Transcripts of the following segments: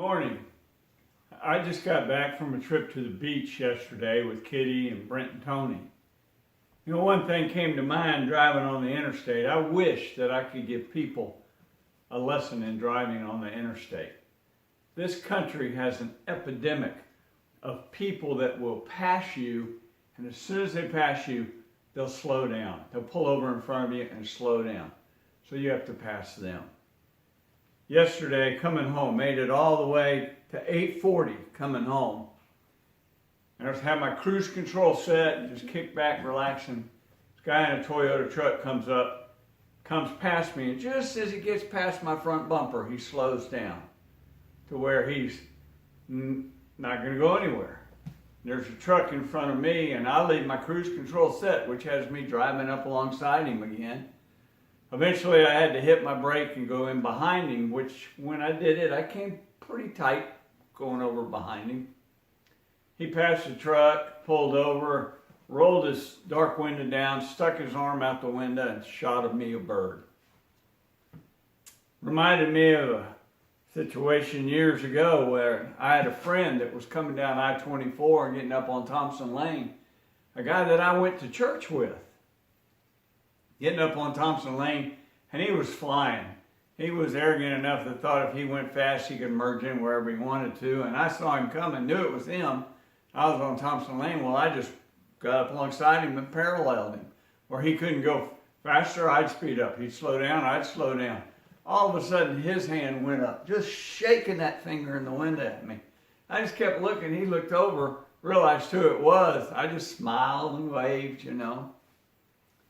Morning. I just got back from a trip to the beach yesterday with Kitty and Brent and Tony. You know, one thing came to mind driving on the interstate. I wish that I could give people a lesson in driving on the interstate. This country has an epidemic of people that will pass you, and as soon as they pass you, they'll slow down. They'll pull over in front of you and slow down. So you have to pass them. Yesterday, coming home, made it all the way to 8:40 coming home. And I was having my cruise control set and just kick back, relaxing. This guy in a Toyota truck comes past me, and just as he gets past my front bumper, he slows down to where he's not going to go anywhere. There's a truck in front of me, and I leave my cruise control set, which has me driving up alongside him again. Eventually, I had to hit my brake and go in behind him, which when I did it, I came pretty tight going over behind him. He passed the truck, pulled over, rolled his dark window down, stuck his arm out the window, and shot at me a bird. Reminded me of a situation years ago where I had a friend that was coming down I-24 and getting up on Thompson Lane, a guy that I went to church with. Getting up on Thompson Lane, and he was flying. He was arrogant enough that thought if he went fast, he could merge in wherever he wanted to. And I saw him coming, knew it was him. I was on Thompson Lane. Well, I just got up alongside him and paralleled him. Where he couldn't go faster, I'd speed up. He'd slow down, I'd slow down. All of a sudden, his hand went up, just shaking that finger in the window at me. I just kept looking. He looked over, realized who it was. I just smiled and waved, you know.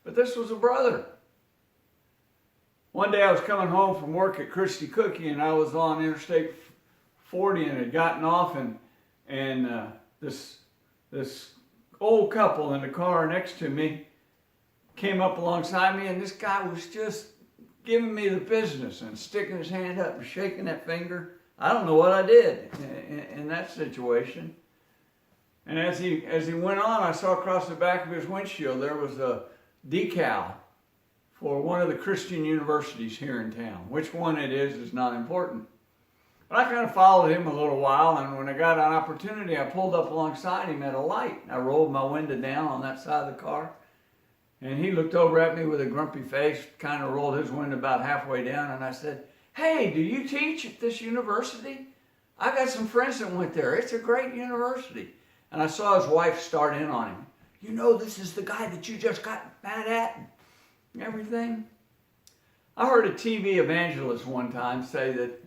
But this was a brother. One day I was coming home from work at Christie Cookie, and I was on Interstate 40 and had gotten off, and this old couple in the car next to me came up alongside me, and this guy was just giving me the business and sticking his hand up and shaking that finger. I don't know what I did in that situation. And as he went on, I saw across the back of his windshield there was a decal for one of the Christian universities here in town. Which one it is not important. But I kind of followed him a little while, and when I got an opportunity, I pulled up alongside him at a light. I rolled my window down on that side of the car, and he looked over at me with a grumpy face, kind of rolled his window about halfway down, and I said, "Hey, do you teach at this university? I got some friends that went there. It's a great university." And I saw his wife start in on him. "You know, this is the guy that you just got mad at," and everything. I heard a TV evangelist one time say that,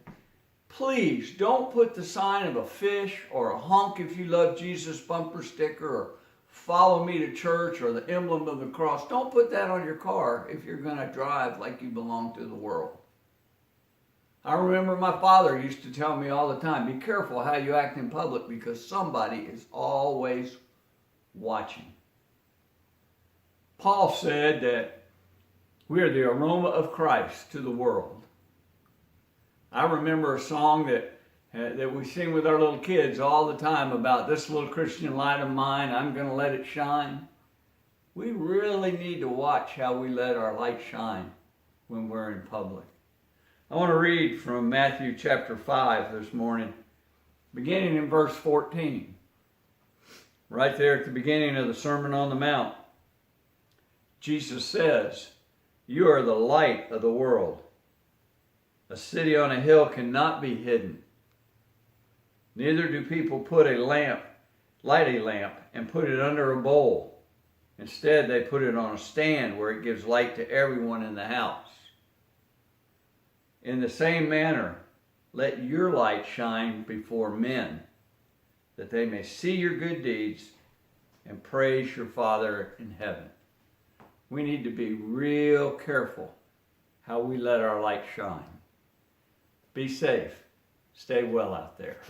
please don't put the sign of a fish or a honk if you love Jesus bumper sticker or follow me to church or the emblem of the cross. Don't put that on your car if you're going to drive like you belong to the world. I remember my father used to tell me all the time, be careful how you act in public because somebody is always watching. Paul said that we are the aroma of Christ to the world. I remember a song that we sing with our little kids all the time about this little Christian light of mine, I'm going to let it shine. We really need to watch how we let our light shine when we're in public. I want to read from Matthew chapter 5 this morning, beginning in verse 14. Right there at the beginning of the Sermon on the Mount. Jesus says, "You are the light of the world. A city on a hill cannot be hidden. Neither do people light a lamp, and put it under a bowl. Instead, they put it on a stand where it gives light to everyone in the house. In the same manner, let your light shine before men, that they may see your good deeds and praise your Father in heaven." We need to be real careful how we let our light shine. Be safe. Stay well out there.